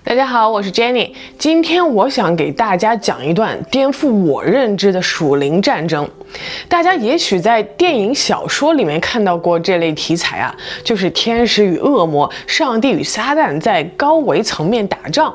大家好，我是 Jenny。今天我想给大家讲一段颠覆我认知的属灵战争。大家也许在电影、小说里面看到过这类题材啊，就是天使与恶魔、上帝与撒旦在高维层面打仗。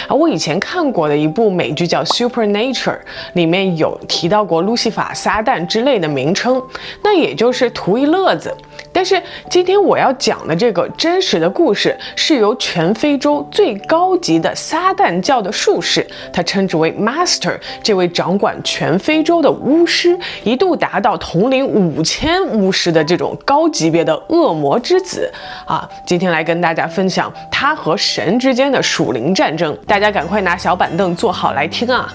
我以前看过的一部美剧叫《Supernatural》，里面有提到过路西法、撒旦之类的名称，那也就是图一乐子。但是今天我要讲的这个真实的故事，是由全非洲最高级的撒旦教的术士，他称之为 Master， 这位掌管全非洲的巫师，一度达到统领5000巫师的这种高级别的恶魔之子啊。今天来跟大家分享他和神之间的属灵战争。大家赶快拿小板凳坐好来听啊！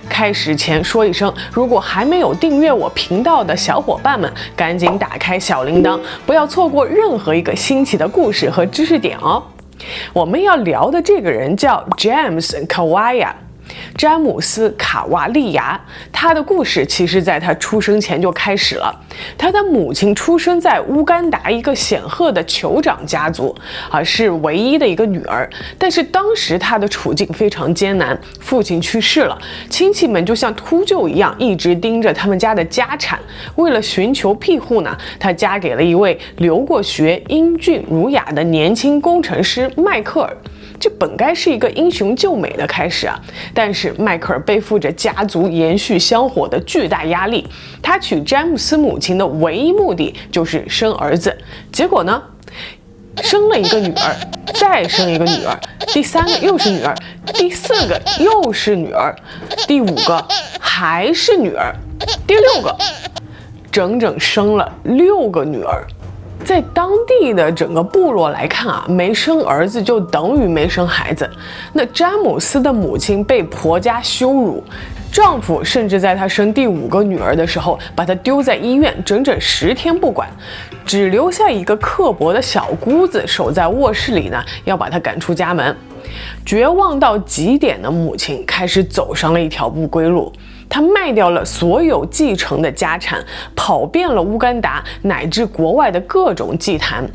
开始前说一声，如果还没有订阅我频道的小伙伴们，赶紧打开小铃铛，不要错过任何一个新奇的故事和知识点哦。我们要聊的这个人叫 James Kawaya。詹姆斯·卡瓦利亚，他的故事其实在他出生前就开始了。他的母亲出生在乌干达一个显赫的酋长家族，是唯一的一个女儿。但是当时他的处境非常艰难，父亲去世了，亲戚们就像秃鹫一样，一直盯着他们家的家产。为了寻求庇护呢，他嫁给了一位留过学、英俊儒雅的年轻工程师迈克尔。这本该是一个英雄救美的开始啊，但是迈克尔背负着家族延续香火的巨大压力，他娶詹姆斯母亲的唯一目的就是生儿子。结果呢，生了一个女儿，再生一个女儿，第3个又是女儿，第4个又是女儿，第5个还是女儿，第6个，整整生了6个女儿。在当地的整个部落来看啊，没生儿子就等于没生孩子。那詹姆斯的母亲被婆家羞辱，丈夫甚至在她生第5个女儿的时候，把她丢在医院，整整10天不管，只留下一个刻薄的小姑子守在卧室里呢，要把她赶出家门。绝望到极点的母亲开始走上了一条不归路。他卖掉了所有继承的家产，跑遍了乌干达乃至国外的各种祭坛。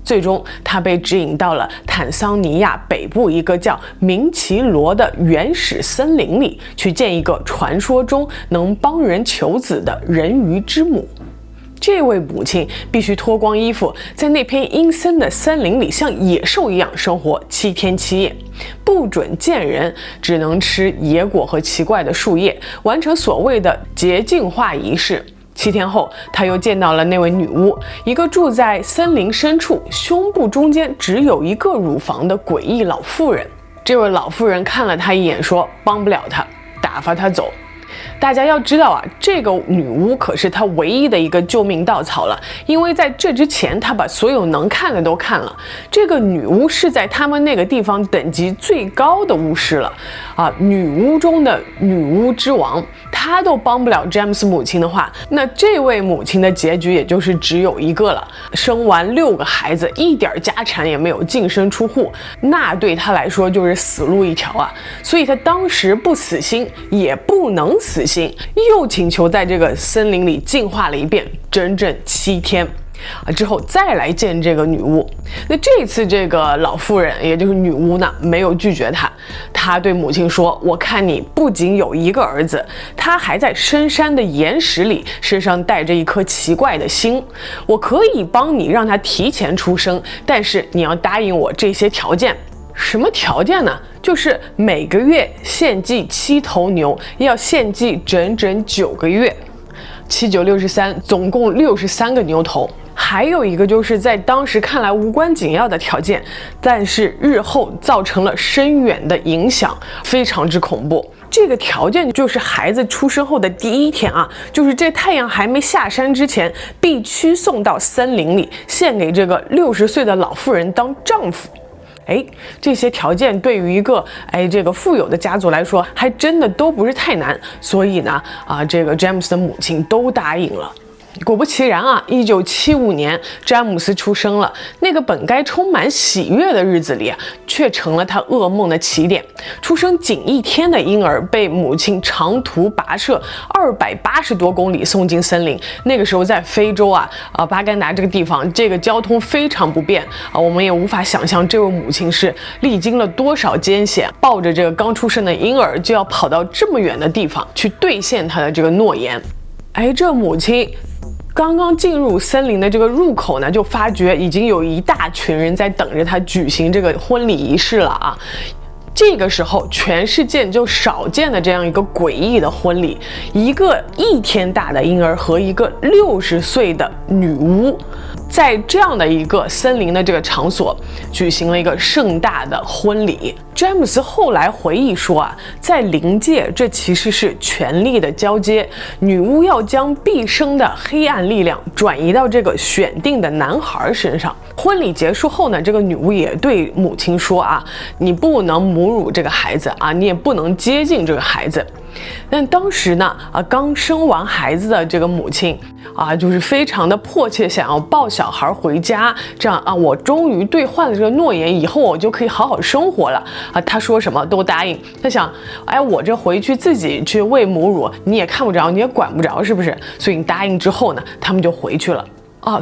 最终他被指引到了坦桑尼亚北部一个叫明奇罗的原始森林里，去见一个传说中能帮人求子的人鱼之母。这位母亲必须脱光衣服，在那片阴森的森林里像野兽一样生活7天7夜，不准见人，只能吃野果和奇怪的树叶，完成所谓的洁净化仪式。7天后，他又见到了那位女巫，一个住在森林深处、胸部中间只有一个乳房的诡异老妇人。这位老妇人看了他一眼，说帮不了他，打发他走。大家要知道啊，这个女巫可是她唯一的一个救命稻草了，因为在这之前她把所有能看的都看了。这个女巫是在他们那个地方等级最高的巫师了啊，女巫中的女巫之王，她都帮不了詹姆斯母亲的话，那这位母亲的结局也就是只有一个了，生完6个孩子，一点家产也没有，净身出户，那对她来说就是死路一条啊。所以她当时不死心，也不能死心，又请求在这个森林里净化了一遍，整整7天之后再来见这个女巫。那这次这个老妇人也就是女巫呢，没有拒绝她，她对母亲说，我看你不仅有1个儿子，他还在深山的岩石里，身上带着一颗奇怪的心，我可以帮你让他提前出生，但是你要答应我这些条件。什么条件呢？就是每个月献祭7头牛，要献祭整整9个月，7、9、63，总共63个牛头。还有一个就是在当时看来无关紧要的条件，但是日后造成了深远的影响，非常之恐怖。这个条件就是孩子出生后的第1天啊，就是这太阳还没下山之前，必须送到森林里，献给这个60岁的老妇人当丈夫。这些条件对于一个这个富有的家族来说，还真的都不是太难，所以呢这个詹姆斯的母亲都答应了。果不其然啊，1975年，詹姆斯出生了。那个本该充满喜悦的日子里啊，却成了他噩梦的起点。出生仅1天的婴儿被母亲长途跋涉280多公里送进森林。那个时候在非洲巴干达这个地方，这个交通非常不便我们也无法想象这位母亲是历经了多少艰险，抱着这个刚出生的婴儿就要跑到这么远的地方去兑现她的这个诺言。这母亲刚刚进入森林的这个入口呢，就发觉已经有一大群人在等着他举行这个婚礼仪式了啊。这个时候，全世界就少见的这样一个诡异的婚礼，一个1天大的婴儿和一个60岁的女巫，在这样的一个森林的这个场所举行了一个盛大的婚礼。詹姆斯后来回忆说在灵界这其实是权力的交接，女巫要将毕生的黑暗力量转移到这个选定的男孩身上。婚礼结束后呢，这个女巫也对母亲说你不能母乳这个孩子你也不能接近这个孩子。但当时呢刚生完孩子的这个母亲就是非常的迫切想要抱小孩回家，这样我终于兑换了这个诺言，以后我就可以好好生活了他说什么都答应。他想我这回去自己去喂母乳，你也看不着，你也管不着，是不是？所以你答应之后呢，他们就回去了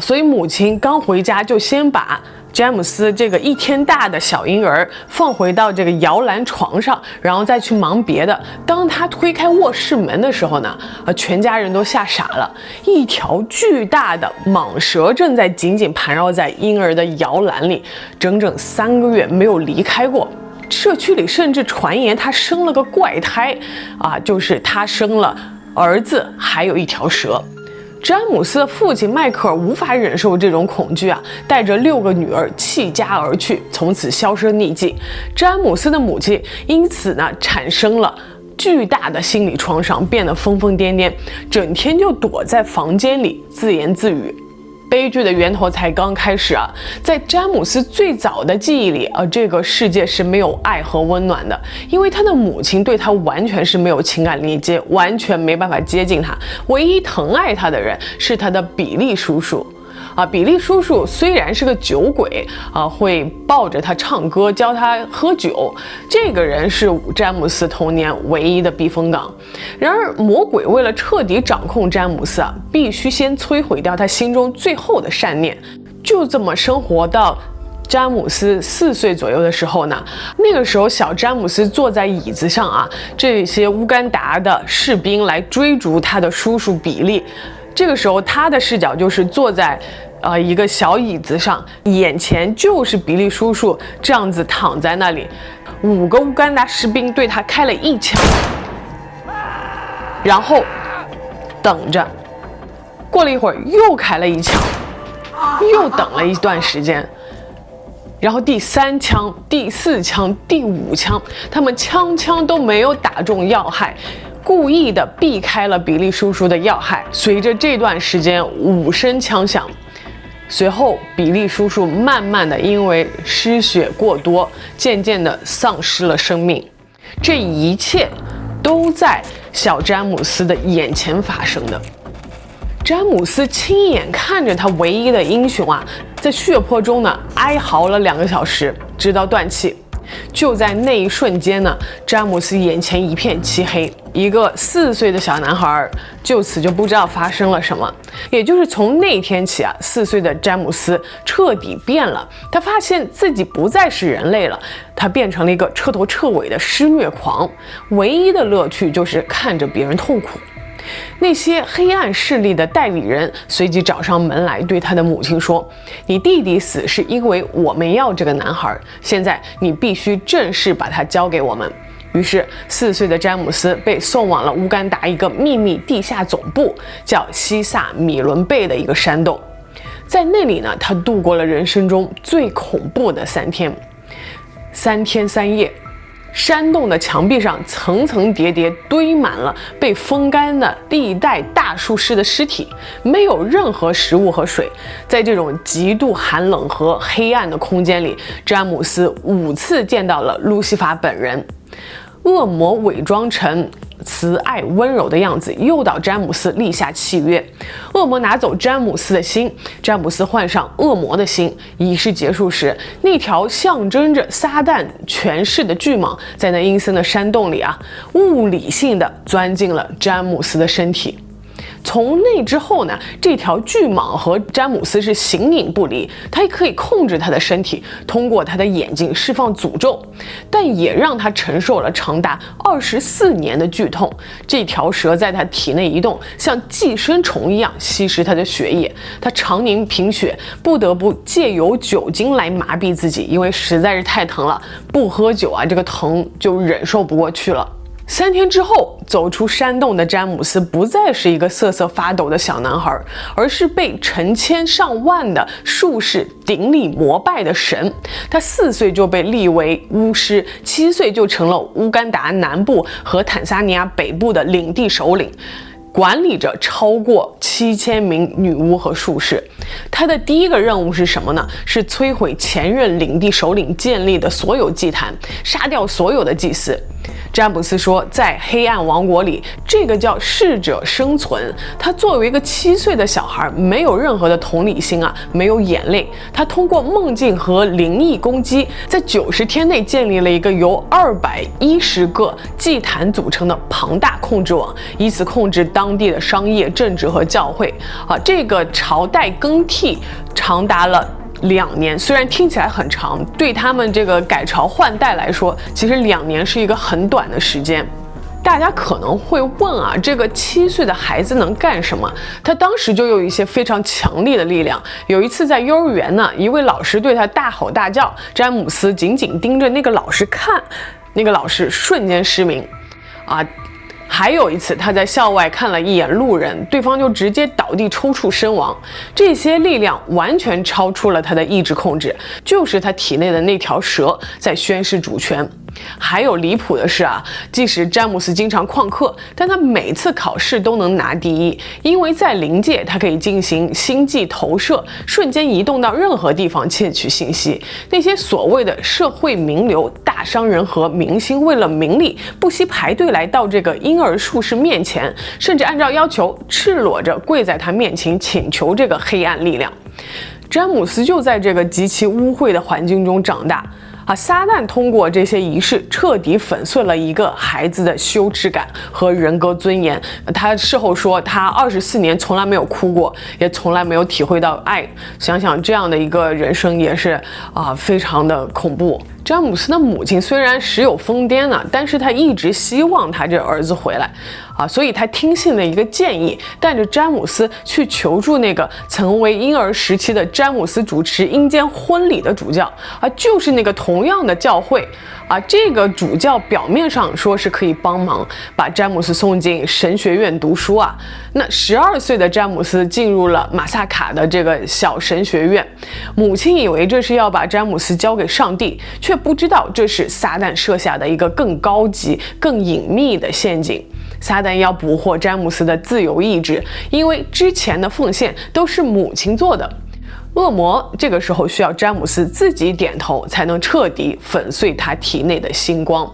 所以母亲刚回家就先把詹姆斯这个1天大的小婴儿放回到这个摇篮床上，然后再去忙别的。当他推开卧室门的时候呢，全家人都吓傻了。一条巨大的蟒蛇正在紧紧盘绕在婴儿的摇篮里，整整3个月没有离开过。社区里甚至传言他生了个怪胎就是他生了儿子还有一条蛇。詹姆斯的父亲迈克尔无法忍受这种恐惧带着6个女儿弃家而去，从此销声匿迹。詹姆斯的母亲因此呢产生了巨大的心理创伤，变得疯疯癫癫，整天就躲在房间里自言自语。悲剧的源头才刚开始在詹姆斯最早的记忆里这个世界是没有爱和温暖的，因为他的母亲对他完全是没有情感连接，完全没办法接近他。唯一疼爱他的人是他的比利叔叔比利叔叔虽然是个酒鬼会抱着他唱歌，教他喝酒，这个人是詹姆斯童年唯一的避风港。然而魔鬼为了彻底掌控詹姆斯必须先摧毁掉他心中最后的善念。就这么生活到詹姆斯4岁左右的时候呢，那个时候小詹姆斯坐在椅子上这些乌干达的士兵来追逐他的叔叔比利。这个时候他的视角就是坐在一个小椅子上，眼前就是比利叔叔这样子躺在那里。5个乌干达士兵对他开了1枪，然后等着，过了一会儿又开了1枪，又等了一段时间，然后第3枪、第4枪、第5枪，他们枪都没有打中要害，故意的避开了比利叔叔的要害。随着这段时间5声枪响，随后比利叔叔慢慢的因为失血过多，渐渐的丧失了生命。这一切都在小詹姆斯的眼前发生的。詹姆斯亲眼看着他唯一的英雄在血泊中呢哀嚎了2个小时，直到断气。就在那一瞬间呢，詹姆斯眼前一片漆黑，一个4岁的小男孩就此就不知道发生了什么。也就是从那天起4岁的詹姆斯彻底变了，他发现自己不再是人类了，他变成了一个彻头彻尾的施虐狂，唯一的乐趣就是看着别人痛苦。那些黑暗势力的代理人随即找上门来，对他的母亲说：“你弟弟死是因为我们要这个男孩，现在你必须正式把他交给我们。”于是4岁的詹姆斯被送往了乌干达一个秘密地下总部，叫西萨米伦贝的一个山洞。在那里呢，他度过了人生中最恐怖的3天，3天3夜。山洞的墙壁上层层叠叠堆满了被风干的历代大术士的尸体，没有任何食物和水。在这种极度寒冷和黑暗的空间里，詹姆斯5次见到了路西法本人。恶魔伪装成慈爱温柔的样子诱导詹姆斯立下契约。恶魔拿走詹姆斯的心，詹姆斯换上恶魔的心。仪式结束时，那条象征着撒旦权势的巨蟒在那阴森的山洞里物理性的钻进了詹姆斯的身体。从那之后呢，这条巨蟒和詹姆斯是形影不离，它也可以控制他的身体，通过他的眼睛释放诅咒，但也让他承受了长达24年的剧痛。这条蛇在他体内移动，像寄生虫一样吸食他的血液，他常年贫血，不得不借由酒精来麻痹自己，因为实在是太疼了，不喝酒这个疼就忍受不过去了。3天之后，走出山洞的詹姆斯不再是一个瑟瑟发抖的小男孩，而是被成千上万的术士顶礼膜拜的神。他4岁就被立为巫师，7岁就成了乌干达南部和坦桑尼亚北部的领地首领，管理着超过7000名女巫和术士。他的第一个任务是什么呢？是摧毁前任领地首领建立的所有祭坛，杀掉所有的祭司。詹姆斯说，在黑暗王国里，这个叫适者生存。他作为一个7岁的小孩，没有任何的同理心没有眼泪。他通过梦境和灵异攻击，在90天内建立了一个由210个祭坛组成的庞大控制网，以此控制当地的商业、政治和教会。这个朝代更替长达了2年，虽然听起来很长，对他们这个改朝换代来说，其实2年是一个很短的时间。大家可能会问这个7岁的孩子能干什么？他当时就有一些非常强力的力量。有一次在幼儿园呢，一位老师对他大吼大叫，詹姆斯紧紧盯着那个老师看，那个老师瞬间失明。还有一次，他在校外看了一眼路人，对方就直接倒地抽搐身亡。这些力量完全超出了他的意志控制，就是他体内的那条蛇在宣示主权。还有离谱的是即使詹姆斯经常旷课，但他每次考试都能拿第一，因为在灵界他可以进行星际投射，瞬间移动到任何地方窃取信息。那些所谓的社会名流、大商人和明星为了名利，不惜排队来到这个婴儿术士面前，甚至按照要求赤裸着跪在他面前请求这个黑暗力量。詹姆斯就在这个极其污秽的环境中长大。撒旦通过这些仪式彻底粉碎了一个孩子的羞耻感和人格尊严。他事后说，他24年从来没有哭过，也从来没有体会到爱。想想这样的一个人生也是非常的恐怖。詹姆斯的母亲虽然时有疯癫但是他一直希望他这儿子回来所以他听信了一个建议，带着詹姆斯去求助那个曾为婴儿时期的詹姆斯主持阴间婚礼的主教就是那个同样的教会这个主教表面上说是可以帮忙把詹姆斯送进神学院读书那12岁的詹姆斯进入了马萨卡的这个小神学院。母亲以为这是要把詹姆斯交给上帝，却不知道这是撒旦设下的一个更高级、更隐秘的陷阱。撒旦要捕获詹姆斯的自由意志，因为之前的奉献都是母亲做的。恶魔这个时候需要詹姆斯自己点头，才能彻底粉碎他体内的星光。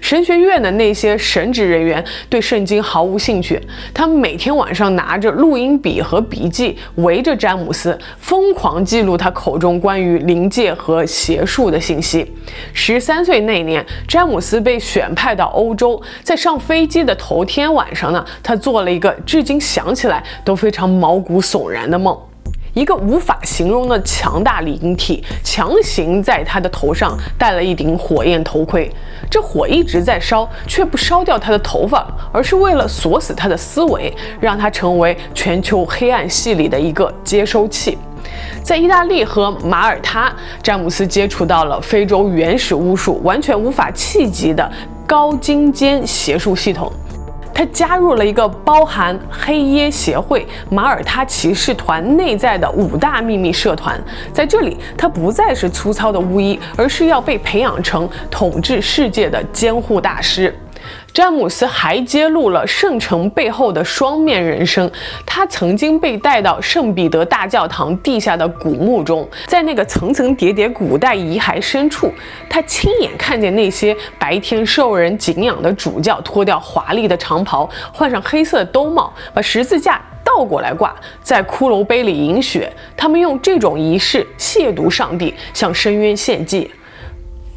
神学院的那些神职人员对圣经毫无兴趣，他们每天晚上拿着录音笔和笔记，围着詹姆斯，疯狂记录他口中关于灵界和邪术的信息。13岁那年，詹姆斯被选派到欧洲，在上飞机的头天晚上呢，他做了一个至今想起来都非常毛骨悚然的梦。一个无法形容的强大灵体强行在他的头上戴了一顶火焰头盔，这火一直在烧，却不烧掉他的头发，而是为了锁死他的思维，让他成为全球黑暗系里的一个接收器。在意大利和马耳他，詹姆斯接触到了非洲原始巫术完全无法企及的高精尖邪术系统。他加入了一个包含黑耶协会、马耳他骑士团内在的5大秘密社团。在这里，他不再是粗糙的巫医，而是要被培养成统治世界的监护大师。詹姆斯还揭露了圣城背后的双面人生。他曾经被带到圣彼得大教堂地下的古墓中，在那个层层叠叠古代遗骸深处，他亲眼看见那些白天受人敬仰的主教脱掉华丽的长袍，换上黑色的兜帽，把十字架倒过来挂，在骷髅碑里饮血。他们用这种仪式亵渎上帝，向深渊献祭。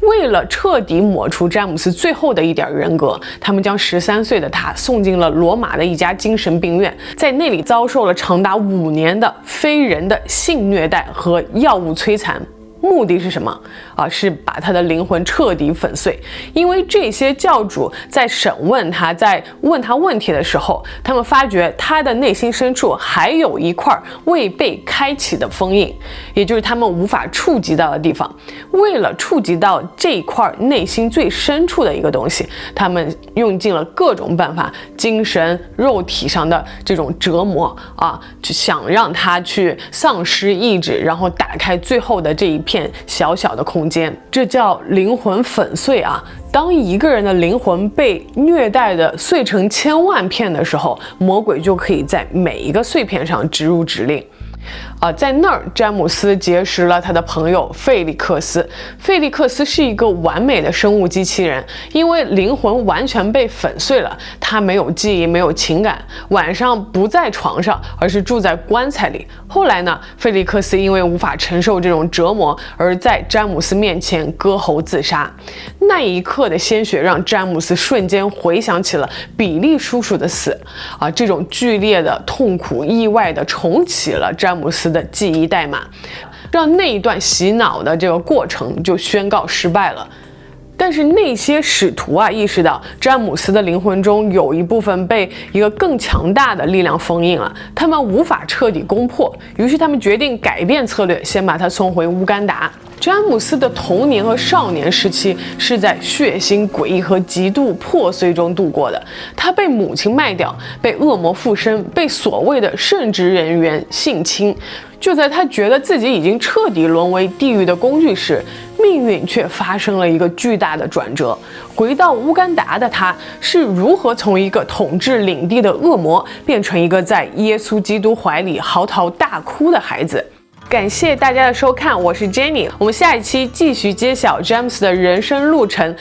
为了彻底抹除詹姆斯最后的一点人格，他们将13岁的他送进了罗马的一家精神病院，在那里遭受了长达5年的非人的性虐待和药物摧残。目的是什么是把他的灵魂彻底粉碎。因为这些教主在审问他，在问他问题的时候，他们发觉他的内心深处还有一块未被开启的封印，也就是他们无法触及到的地方。为了触及到这一块内心最深处的一个东西，他们用尽了各种办法，精神肉体上的这种折磨就想让他去丧失意志，然后打开最后的这一片小小的空间。这叫灵魂粉碎当一个人的灵魂被虐待的碎成千万片的时候，魔鬼就可以在每一个碎片上植入指令。在那儿，詹姆斯结识了他的朋友费利克斯。费利克斯是一个完美的生物机器人，因为灵魂完全被粉碎了，他没有记忆，没有情感，晚上不在床上，而是住在棺材里。后来呢，费利克斯因为无法承受这种折磨，而在詹姆斯面前割喉自杀。那一刻的鲜血让詹姆斯瞬间回想起了比利叔叔的死这种剧烈的痛苦意外的重启了詹姆斯的记忆代码，让那一段洗脑的这个过程就宣告失败了。但是那些使徒意识到詹姆斯的灵魂中有一部分被一个更强大的力量封印了，他们无法彻底攻破，于是他们决定改变策略，先把他送回乌干达。詹姆斯的童年和少年时期是在血腥、诡异和极度破碎中度过的。他被母亲卖掉，被恶魔附身，被所谓的圣职人员性侵。就在他觉得自己已经彻底沦为地狱的工具时，命运却发生了一个巨大的转折。回到乌干达的他是如何从一个统治领地的恶魔变成一个在耶稣基督怀里嚎啕大哭的孩子。感谢大家的收看，我是 Jenny， 我们下一期继续揭晓詹姆斯的人生路程。